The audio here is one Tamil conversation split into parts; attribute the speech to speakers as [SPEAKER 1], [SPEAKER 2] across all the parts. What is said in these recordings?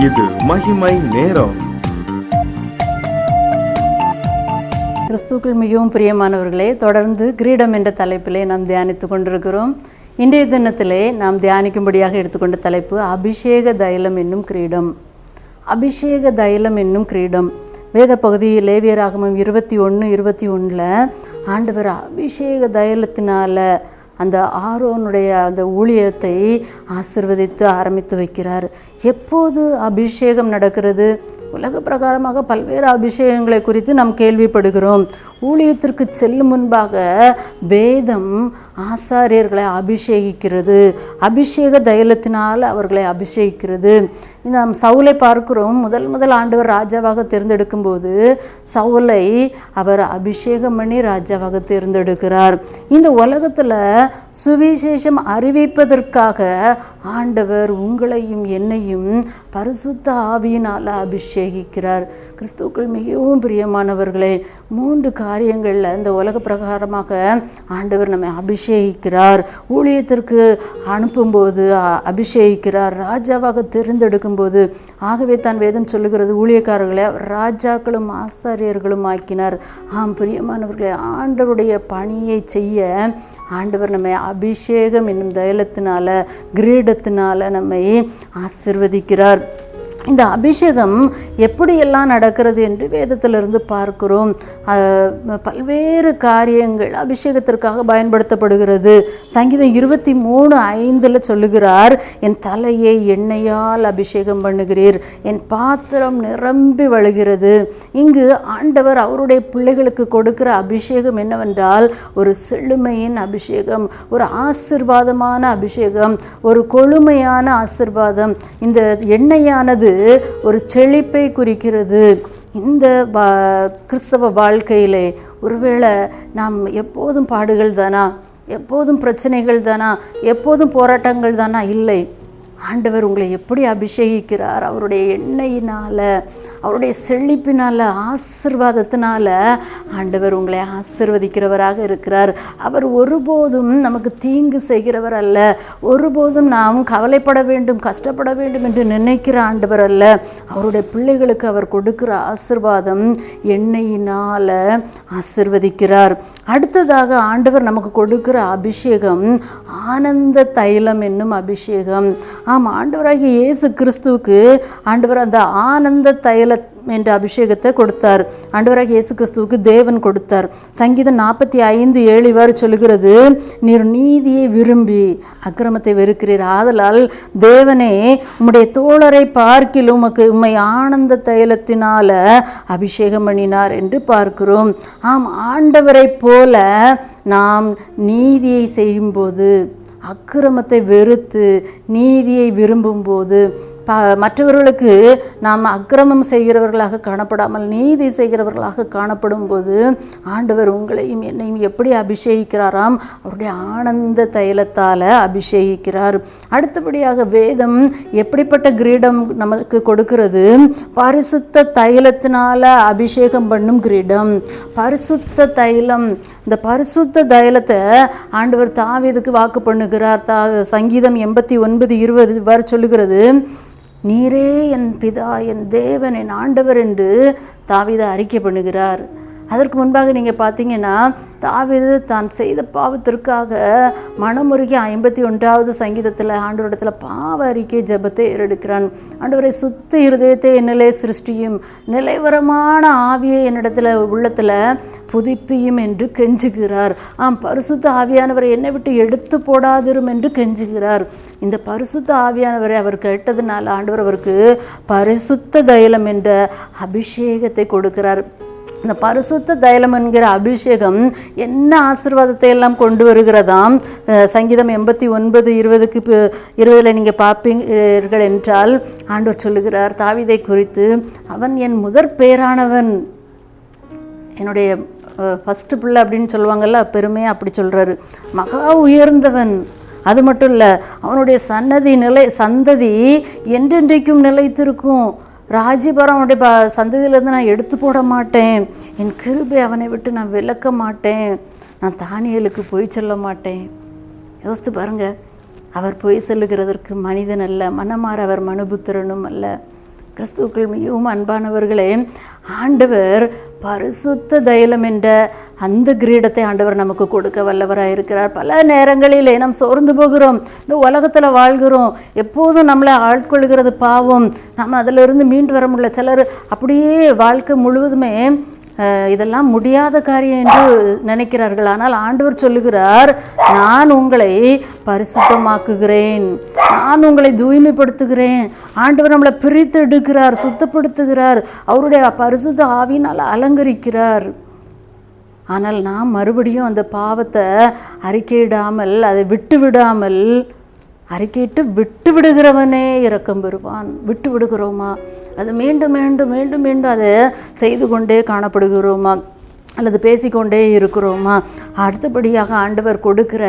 [SPEAKER 1] இது மகிமை நேரம்.
[SPEAKER 2] கிறிஸ்துவுக்குள் மிகவும் பிரியமானவர்களே, தொடர்ந்து கிரீடம் என்ற தலைப்பிலே நாம் தியானித்து கொண்டிருக்கிறோம். இன்றைய தினத்திலே நாம் தியானிக்கும்படியாக எடுத்துக்கொண்ட தலைப்பு அபிஷேக தைலம் என்னும் கிரீடம். அபிஷேக தைலம் என்னும் கிரீடம். வேத பகுதி லேவியராகமம் 21:21 ஆண்டவர் அபிஷேக தைலத்தினால அந்த ஆரோனுடைய அந்த ஊழியத்தை ஆசீர்வதித்து ஆரம்பித்து வைக்கிறார். எப்போது அபிஷேகம் நடக்கிறது? உலக பிரகாரமாக பல்வேறு அபிஷேகங்களை குறித்து நாம் கேள்விப்படுகிறோம். ஊழியத்திற்கு செல்லும் முன்பாக வேதம் ஆசாரியர்களை அபிஷேகிக்கிறது, அபிஷேக தைலத்தினால் அவர்களை அபிஷேகிக்கிறது. நாம் சவுலை பார்க்கிறோம். முதல் ஆண்டவர் ராஜாவாக தேர்ந்தெடுக்கும் போது சவுலை அவர் அபிஷேகம் பண்ணி ராஜாவாக தேர்ந்தெடுக்கிறார். இந்த உலகத்தில் சுவிசேஷம் அறிவிப்பதற்காக ஆண்டவர் உங்களையும் என்னையும் பரிசுத்த ஆவியினால் அபிஷேகிக்கிறார். கிறிஸ்துவுக்குள் மிகவும் பிரியமானவர்களே, 3 காரியங்களில் இந்த உலக பிரகாரமாக ஆண்டவர் நம்மை அபிஷேகிக்கிறார். ஊழியத்திற்கு அனுப்பும்போது அபிஷேகிக்கிறார், ராஜாவாக தேர்ந்தெடுக்கும் போது. ஆகவே தான் வேதம் சொல்லுகிறது, ஊழியக்காரர்களை ராஜாக்களும் ஆசாரியர்களும் ஆக்கினார். ஆம் பிரியமானவர்களே, ஆண்டவருடைய பணியை செய்ய ஆண்டவர் நம்மை அபிஷேகம் என்னும் தைலத்தினால, கிரீடத்தினால நம்மை ஆசீர்வதிக்கிறார். இந்த அபிஷேகம் எப்படியெல்லாம் நடக்கிறது என்று வேதத்திலிருந்து பார்க்கிறோம். பல்வேறு காரியங்கள் அபிஷேகத்திற்காக பயன்படுத்தப்படுகிறது. சங்கீதம் 23:5 சொல்லுகிறார், என் தலையை எண்ணெயால் அபிஷேகம் பண்ணுகிறீர், என் பாத்திரம் நிரம்பி வழிகிறது. இங்கு ஆண்டவர் அவருடைய பிள்ளைகளுக்கு கொடுக்கிற அபிஷேகம் என்னவென்றால் ஒரு செழுமையின் அபிஷேகம், ஒரு ஆசீர்வாதமான அபிஷேகம், ஒரு கொழுமையான ஆசீர்வாதம். இந்த எண்ணெயானது ஒரு செழிப்பை குறிக்கிறது. இந்த கிறிஸ்தவ வாழ்க்கையிலே ஒருவேளை நாம் எப்போதும் பாடுகள் தானா, எப்போதும் பிரச்சனைகள் தானா, எப்போதும் போராட்டங்கள் தானா? இல்லை. ஆண்டவர் உங்களை எப்படி அபிஷேகிக்கிறார்? அவருடைய எண்ணெயினால், அவருடைய செழிப்பினால், ஆசீர்வாதத்தினால ஆண்டவர் உங்களை ஆசீர்வதிக்கிறவராக இருக்கிறார். அவர் ஒருபோதும் நமக்கு தீங்கு செய்கிறவர் அல்ல. ஒருபோதும் நாம் கவலைப்பட வேண்டும், கஷ்டப்பட வேண்டும் என்று நினைக்கிற ஆண்டவர் அல்ல. அவருடைய பிள்ளைகளுக்கு அவர் கொடுக்கிற ஆசீர்வாதம் எண்ணெயினால் ஆசீர்வதிக்கிறார். அடுத்ததாக ஆண்டவர் நமக்கு கொடுக்கிற அபிஷேகம் ஆனந்த தைலம் என்னும் அபிஷேகம். ஆண்டவராகிய இயேசு கிறிஸ்துவுக்கு ஆண்டவர் அந்த ஆனந்த தைலம் என்ற அபிஷேகத்தை கொடுத்தார். ஆண்டவராகிய இயேசு கிறிஸ்துவுக்கு தேவன் கொடுத்தார். சங்கீதம் 45:7 சொல்லுகிறது, நீர் நீதியை விரும்பி அக்கிரமத்தை வெறுக்கிறீர், ஆதலால் தேவனே உம்முடைய தோழரை பார்க்கிலும் உம்மை ஆனந்த தைலத்தினால அபிஷேகம் பண்ணினார் என்று பார்க்கிறோம். ஆண்டவரை போல நாம் நீதியை செய்யும்போது, அக்கிரமத்தை வெறுத்து நீதியை விரும்பும்போது, மற்றவர்களுக்கு நாம் அக்கிரமம் செய்கிறவர்களாக காணப்படாமல் நீதி செய்கிறவர்களாக காணப்படும் போது ஆண்டவர் உங்களையும் என்னையும் எப்படி அபிஷேகிக்கிறாராம்? அவருடைய ஆனந்த தைலத்தால் அபிஷேகிக்கிறார். அடுத்தபடியாக வேதம் எப்படிப்பட்ட கிரீடம் நமக்கு கொடுக்கிறது? பரிசுத்த தைலத்தினால அபிஷேகம் பண்ணும் கிரீடம், பரிசுத்த தைலம். இந்த பரிசுத்த தைலத்தை ஆண்டவர் தாவீதுக்கு வாக்கு பண்ணுகிறார். சங்கீதம் 89:20 சொல்லுகிறது, நீரே என் பிதா, என் தேவன், என் ஆண்டவர் என்று தாவீது அறிக்கை பண்ணுகிறார். அதற்கு முன்பாக நீங்கள் பார்த்தீங்கன்னா, தாவீது தான் செய்த பாவத்திற்காக மனமுருகி 51வது சங்கீதத்தில் ஆண்டவரிடத்தில் பாவ அறிக்கை ஜெபத்தை ஏறெடுக்கிறான். ஆண்டவரை சுத்த இருதயத்தை என்னிலே சிருஷ்டியும், நிலைவரமான ஆவியை என்னிடத்தில் உள்ளத்தில் புதுப்பியும் என்று கெஞ்சுகிறார். பரிசுத்த ஆவியானவரை என்னை விட்டு எடுத்து போடாதிரும் என்று கெஞ்சுகிறார். இந்த பரிசுத்த ஆவியானவரை அவர் கேட்டதுனால ஆண்டவர் அவருக்கு பரிசுத்த தைலம் என்ற அபிஷேகத்தை கொடுக்கிறார். இந்த பரிசுத்த தைலம் என்கிற அபிஷேகம் என்ன ஆசீர்வாதத்தை எல்லாம் கொண்டு வருகிறதாம்? சங்கீதம் 89:20 நீங்கள் பார்ப்பீர்கள் என்றால் ஆண்டவர் சொல்லுகிறார் தாவீதை குறித்து, அவன் என் முதற் பேரானவன், என்னுடைய ஃபஸ்ட்டு பிள்ளை அப்படின்னு சொல்லுவாங்கள்ல, பெருமையாக அப்படி சொல்கிறாரு. மகா உயர்ந்தவன். அது மட்டும் இல்லை, அவனுடைய சந்ததி என்றென்றைக்கும் நிலைத்திருக்கும். ராஜ்யபாரம் அவனுடைய சந்ததியிலேருந்து நான் எடுத்து போட மாட்டேன். என் கிருபை அவனை விட்டு நான் விலக்க மாட்டேன். நான் தானியேலுக்கு பொய் சொல்ல மாட்டேன். யோசித்து பாருங்கள், அவர் பொய் சொல்லுகிறதற்கு மனிதன் அல்ல, மனமாற அவர் மனுபுத்திரனும் அல்ல. கிறிஸ்துவுக்குள் மிகவும் அன்பானவர்களே, ஆண்டவர் பரிசுத்த தைலம் என்ற அந்த கிரீடத்தை ஆண்டவர் நமக்கு கொடுக்க வல்லவராக இருக்கிறார். பல நேரங்களிலே நாம் சோர்ந்து போகிறோம், இந்த உலகத்தில் வாழ்கிறோம், எப்போதும் நம்மளை ஆட்கொள்கிறது பாவம், நம்ம அதிலிருந்து மீண்டு வர முடியல. சிலர் அப்படியே வாழ்க்கை முழுவதுமே இதெல்லாம் முடியாத காரியம் என்று நினைக்கிறார்கள். ஆனால் ஆண்டவர் சொல்லுகிறார், நான் உங்களை பரிசுத்தமாக்குகிறேன், நான் உங்களை தூய்மைப்படுத்துகிறேன். ஆண்டவர் நம்மளை பிரித்து எடுக்கிறார், சுத்தப்படுத்துகிறார், அவருடைய பரிசுத்த ஆவியினால் அலங்கரிக்கிறார். ஆனால் நாம் மறுபடியும் அந்த பாவத்தை அறிக்கையிடாமல், அதை விட்டு விடாமல், அறிக்கையிட்டு விட்டு விடுகிறவனே இரக்கம் பெறுவான். விட்டு விடுகிறோமா? அது மீண்டும் மீண்டும் மீண்டும் மீண்டும் அதை செய்து கொண்டே காணப்படுகிறோமா? அல்லது பேசிக்கொண்டே இருக்கிறோமா? அடுத்தபடியாக ஆண்டவர் கொடுக்கிற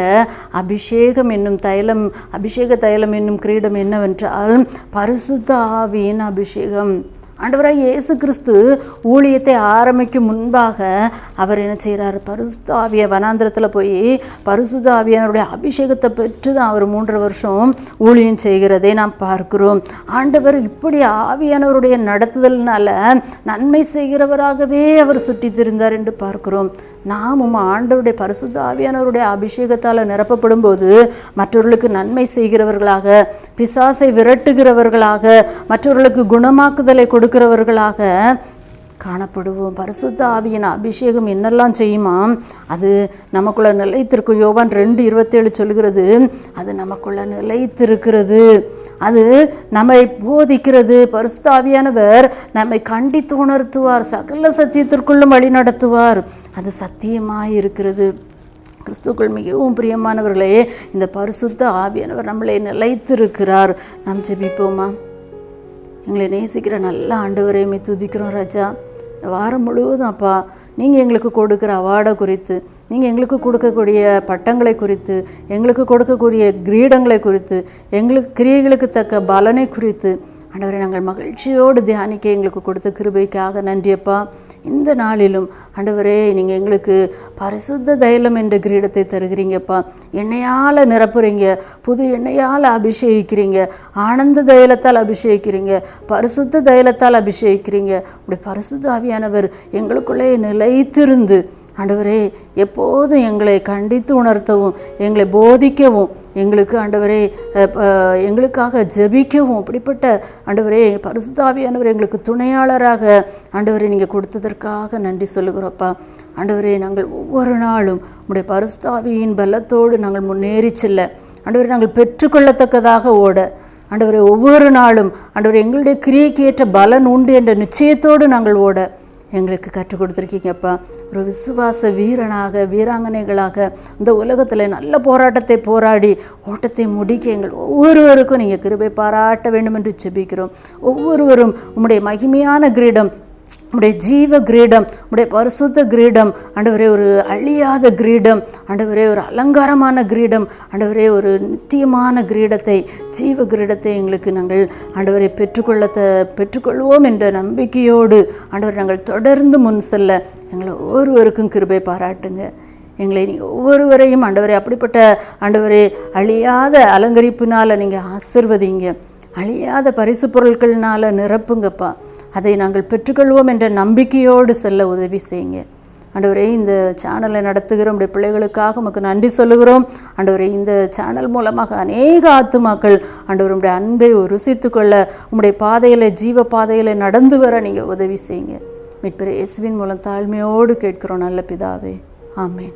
[SPEAKER 2] அபிஷேகம் என்னும் தைலம், அபிஷேக தைலம் என்னும் கிரீடம் என்னவென்றால் பரிசுத்த ஆவியின் அபிஷேகம். ஆண்டவராக இயேசு கிறிஸ்து ஊழியத்தை ஆரம்பிக்கும் முன்பாக அவர் என்ன செய்கிறார்? பரிசுத்த ஆவியை வனாந்திரத்தில் போய் பரிசுத்த ஆவியானவருடைய அபிஷேகத்தை பெற்று தான் அவர் 3 வருஷம் ஊழியம் செய்கிறதை நாம் பார்க்கிறோம். ஆண்டவர் இப்படி ஆவியானவருடைய நடத்துதல்னால நன்மை செய்கிறவராகவே அவர் சுற்றி திரிந்தார் என்று பார்க்கிறோம். நாமும் ஆண்டவருடைய பரிசுத்த ஆவியானவருடைய அபிஷேகத்தால் நிரப்பப்படும் போது மற்றவர்களுக்கு நன்மை செய்கிறவர்களாக, பிசாசை விரட்டுகிறவர்களாக, மற்றவர்களுக்கு குணமாக்குதலை கொடுக்கிறவர்களாக காணப்படுவோம். பரிசுத்த ஆவியின் அபிஷேகம் என்னெல்லாம் செய்யுமா? அது நமக்குள்ள நிலைத்திருக்கும். யோவான் 2:27 சொல்கிறது, அது நமக்குள்ள நிலைத்திருக்கிறது, அது நம்மை போதிக்கிறது. பரிசுத்த ஆவியானவர் நம்மை கண்டித்து உணர்த்துவார், சகல சத்தியத்திற்குள்ளும் வழி நடத்துவார். அது சத்தியமாய் இருக்கிறது. கிறிஸ்துக்குள் மிகவும் பிரியமானவர்களே, இந்த பரிசுத்த ஆவியானவர் நம்மளை நிலைத்திருக்கிறார். நாம் ஜெபிப்போமா? எங்களை நேசிக்கிற நல்ல ஆண்டவரையுமே துதிக்கிறோம் ராஜா. வாரம் முழுவதும் அப்பா, நீங்கள் எங்களுக்கு கொடுக்குற அவார்டை குறித்து, நீங்கள் எங்களுக்கு கொடுக்கக்கூடிய பட்டங்களை குறித்து, எங்களுக்கு கொடுக்கக்கூடிய கிரீடங்களை குறித்து, எங்களுக்கு கிரியைகளுக்கு தக்க பலனை குறித்து ஆண்டவரை நாங்கள் மகிழ்ச்சியோடு தியானிக்க எங்களுக்கு கொடுத்த கிருபைக்காக நன்றியப்பா. இந்த நாளிலும் ஆண்டவரே, நீங்கள் எங்களுக்கு பரிசுத்த தைலம் என்ற கிரீடத்தை தருகிறீங்கப்பா. எண்ணெயால் நிரப்புறீங்க, புது எண்ணெயால் அபிஷேகிக்கிறீங்க, ஆனந்த தைலத்தால் அபிஷேகிக்கிறீங்க, பரிசுத்த தைலத்தால் அபிஷேகிக்கிறீங்க. அப்படி பரிசுத்த ஆவியானவர் எங்களுக்குள்ளே நிலைத்திருந்து ஆண்டவரே எப்போதும் எங்களை கண்டித்து உணர்த்தவும், எங்களை போதிக்கவும், எங்களுக்கு ஆண்டவரே எங்களுக்காக ஜெபிக்கவும், அப்படிப்பட்ட ஆண்டவரே பரிசுத்த ஆவியானவர் எங்களுக்கு துணையாளராக ஆண்டவரே நீங்கள் கொடுத்ததற்காக நன்றி சொல்லுகிறோப்பா. ஆண்டவரே, நாங்கள் ஒவ்வொரு நாளும் உடைய பரிசுத்த ஆவியின் பலத்தோடு நாங்கள் முன்னேறி செல்ல, ஆண்டவரே நாங்கள் பெற்றுக்கொள்ளத்தக்கதாக ஓட, ஆண்டவரே ஒவ்வொரு நாளும் ஆண்டவரே எங்களுடைய கிரியைக்கு ஏற்ற பலன் உண்டு என்ற நிச்சயத்தோடு நாங்கள் ஓட எங்களுக்கு கற்றுக் கொடுத்துருக்கீங்கப்பா. ஒரு விசுவாச வீரனாக, வீராங்கனைகளாக இந்த உலகத்தில் நல்ல போராட்டத்தை போராடி ஓட்டத்தை முடிக்க எங்கள் ஒவ்வொருவருக்கும் நீங்கள் கிருபை பாராட்ட வேண்டும் என்று ஜெபிக்கிறோம். ஒவ்வொருவரும் உம்முடைய மகிமையான கிரீடம், உடைய ஜீவ கிரீடம், உடைய பரிசுத்த கிரீடம் ஆண்டவரே, ஒரு அழியாத கிரீடம் ஆண்டவரே, ஒரு அலங்காரமான கிரீடம் ஆண்டவரே, ஒரு நித்தியமான கிரீடத்தை, ஜீவ கிரீடத்தை எங்களுக்கு நாங்கள் ஆண்டவரை பெற்றுக்கொள்வோம் என்ற நம்பிக்கையோடு ஆண்டவர் நாங்கள் தொடர்ந்து முன் செல்ல எங்களை ஒவ்வொருவருக்கும் கிருபை பாராட்டுங்க. எங்களை நீங்கள் ஒவ்வொருவரையும் ஆண்டவரே அப்படிப்பட்ட ஆண்டவரே அழியாத அலங்கரிப்பினால் நீங்கள் ஆசிர்வதிங்க, அழியாத பரிசு பொருட்கள்னால நிரப்புங்கப்பா. அதை நாங்கள் பெற்றுக்கொள்வோம் என்ற நம்பிக்கையோடு செல்ல உதவி செய்யுங்க. ஆண்டவரே, இந்த சேனலை நடத்துகிற உடைய பிள்ளைகளுக்காக உமக்கு நன்றி சொல்லுகிறோம். ஆண்டவரே, இந்த சேனல் மூலமாக அநேக ஆத்துமாக்கள் ஆண்டவர் உடைய அன்பை ருசித்து கொள்ள, உம்முடைய பாதையில், ஜீவ பாதையில் நடந்து வர நீங்கள் உதவி செய்யுங்க. மீட்பர் இயேசுவின் மூலம் தாழ்மையோடு கேட்கிறோம் நல்ல பிதாவே, ஆமென்.